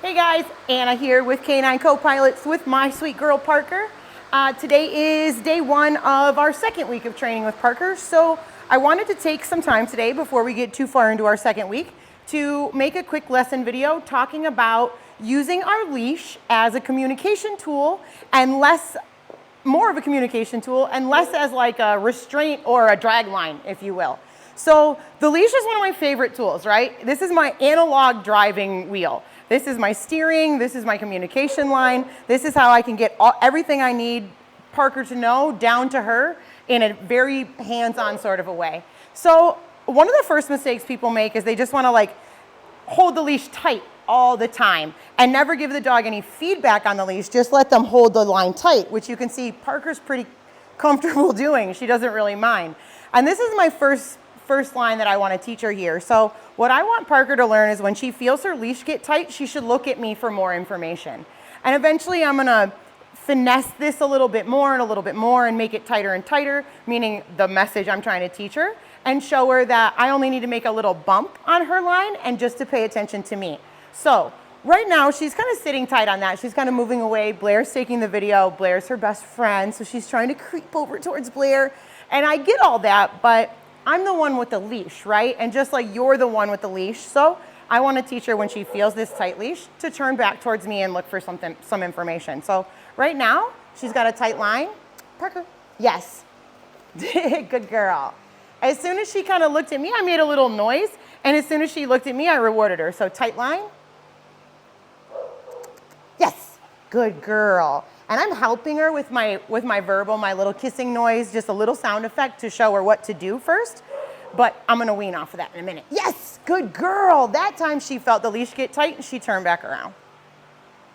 Hey guys, Anna here with Canine Co-Pilots with my sweet girl Parker. Today is day one of our second week of training with Parker, so I wanted to take some time today before we get too far into our second week to make a quick lesson video talking about using our leash as a communication tool and more of a communication tool and less as like a restraint or a drag line, if you will. So the leash is one of my favorite tools, right? This is my analog driving wheel. This is my steering, this is my communication line. This is how I can get everything I need Parker to know down to her in a very hands-on sort of a way. So one of the first mistakes people make is they just wanna like hold the leash tight all the time and never give the dog any feedback on the leash, just let them hold the line tight, which you can see Parker's pretty comfortable doing. She doesn't really mind. And this is my first line that I want to teach her here. So what I want Parker to learn is when she feels her leash get tight, she should look at me for more information. And eventually I'm going to finesse this a little bit more and make it tighter and tighter, meaning the message I'm trying to teach her, and show her that I only need to make a little bump on her line and just to pay attention to me. So right now she's kind of sitting tight on that. She's kind of moving away. Blair's taking the video. Blair's her best friend, so she's trying to creep over towards Blair. And I get all that, but I'm the one with the leash, right? And just like you're the one with the leash, so I want to teach her when she feels this tight leash to turn back towards me and look for some information. So right now, she's got a tight line. Parker, yes. Good girl. As soon as she kind of looked at me, I made a little noise, and as soon as she looked at me, I rewarded her. So tight line. Yes, good girl. And I'm helping her with my verbal, my little kissing noise, just a little sound effect to show her what to do first. But I'm gonna wean off of that in a minute. Yes, good girl. That time she felt the leash get tight and she turned back around.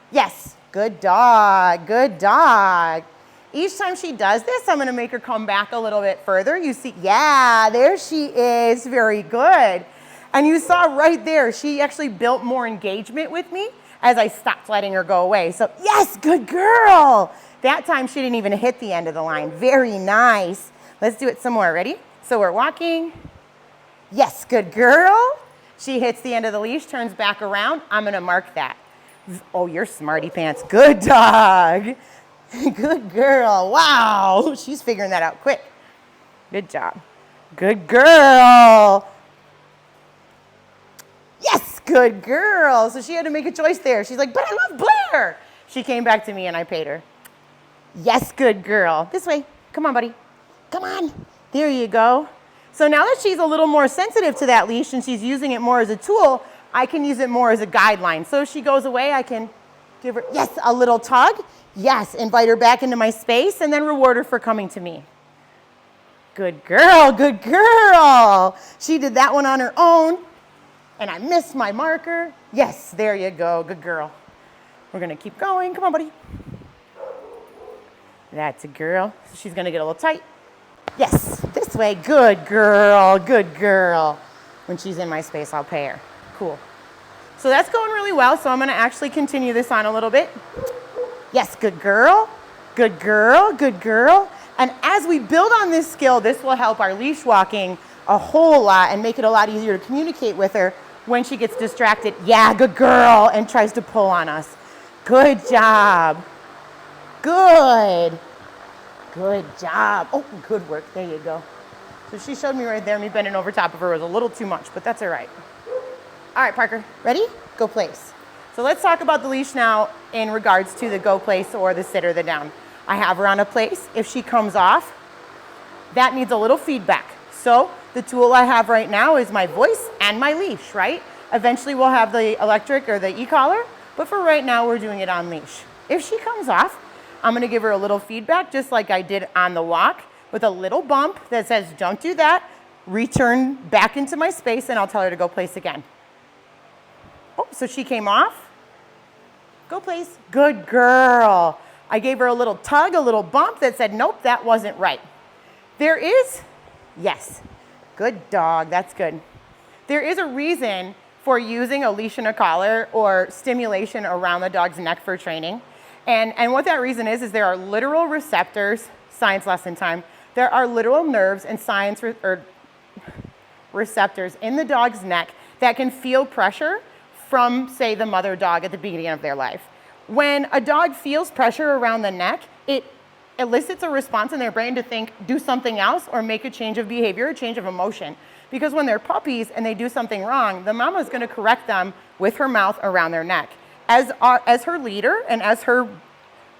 Yes, good dog, good dog. Each time she does this, I'm gonna make her come back a little bit further. You see, yeah, there she is, very good. And you saw right there, she actually built more engagement with me as I stopped letting her go away. So yes, good girl. That time she didn't even hit the end of the line. Very nice. Let's do it some more, ready? So we're walking. Yes, good girl. She hits the end of the leash, turns back around. I'm gonna mark that. Oh, you're smarty pants. Good dog. Good girl. Wow, she's figuring that out quick. Good job. Good girl. Yes, good girl. So she had to make a choice there. She's like, but I love Blair. She came back to me and I paid her. Yes, good girl. This way. Come on, buddy. Come on. There you go. So now that she's a little more sensitive to that leash and she's using it more as a tool, I can use it more as a guideline. So if she goes away, I can give her, yes, a little tug. Yes, invite her back into my space and then reward her for coming to me. Good girl, good girl. She did that one on her own. And I missed my marker. Yes, there you go, good girl. We're gonna keep going, come on, buddy. That's a girl. She's gonna get a little tight. Yes, this way, good girl, good girl. When she's in my space, I'll pay her. Cool. So that's going really well, so I'm gonna actually continue this on a little bit. Yes, good girl, good girl, good girl. And as we build on this skill, this will help our leash walking a whole lot and make it a lot easier to communicate with her when she gets distracted. Yeah, good girl, and tries to pull on us. Good job. Good. Good job. Oh, good work. There you go. So she showed me right there. Me bending over top of her was a little too much, but that's all right. All right, Parker, ready? Go place. So let's talk about the leash now in regards to the go place or the sit or the down. I have her on a place. If she comes off, that needs a little feedback. So the tool I have right now is my voice and my leash, right? Eventually we'll have the electric or the e-collar, but for right now we're doing it on leash. If she comes off, I'm gonna give her a little feedback just like I did on the walk with a little bump that says, don't do that, return back into my space and I'll tell her to go place again. Oh, so she came off. Go place, good girl. I gave her a little tug, a little bump that said, nope, that wasn't right. There is, yes, good dog, that's good. There is a reason for using a leash and a collar or stimulation around the dog's neck for training. And what that reason is there are literal receptors, science lesson time, there are literal nerves and receptors in the dog's neck that can feel pressure from, say, the mother dog at the beginning of their life. When a dog feels pressure around the neck, it elicits a response in their brain to think, do something else or make a change of behavior, a change of emotion. Because when they're puppies and they do something wrong, the mama is going to correct them with her mouth around their neck. As her leader and as her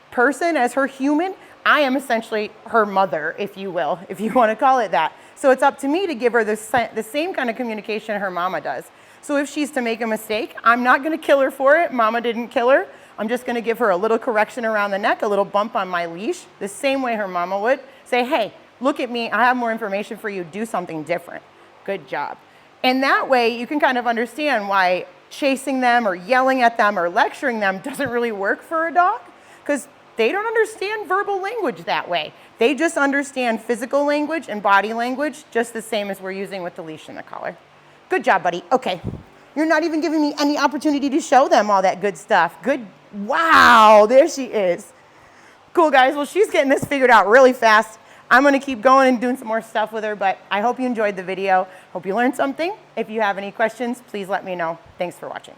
person, as her human, I am essentially her mother, if you will, if you want to call it that. So it's up to me to give her the same kind of communication her mama does. So if she's to make a mistake, I'm not going to kill her for it. Mama didn't kill her. I'm just going to give her a little correction around the neck, a little bump on my leash, the same way her mama would. Say, hey, look at me. I have more information for you. Do something different. Good job. And that way you can kind of understand why chasing them or yelling at them or lecturing them doesn't really work for a dog, because they don't understand verbal language that way. They just understand physical language and body language just the same as we're using with the leash and the collar. Good job, buddy. Okay. You're not even giving me any opportunity to show them all that good stuff. Good. Wow, there she is. Cool, guys. Well, she's getting this figured out really fast. I'm going to keep going and doing some more stuff with her, but I hope you enjoyed the video. Hope you learned something. If you have any questions, please let me know. Thanks for watching.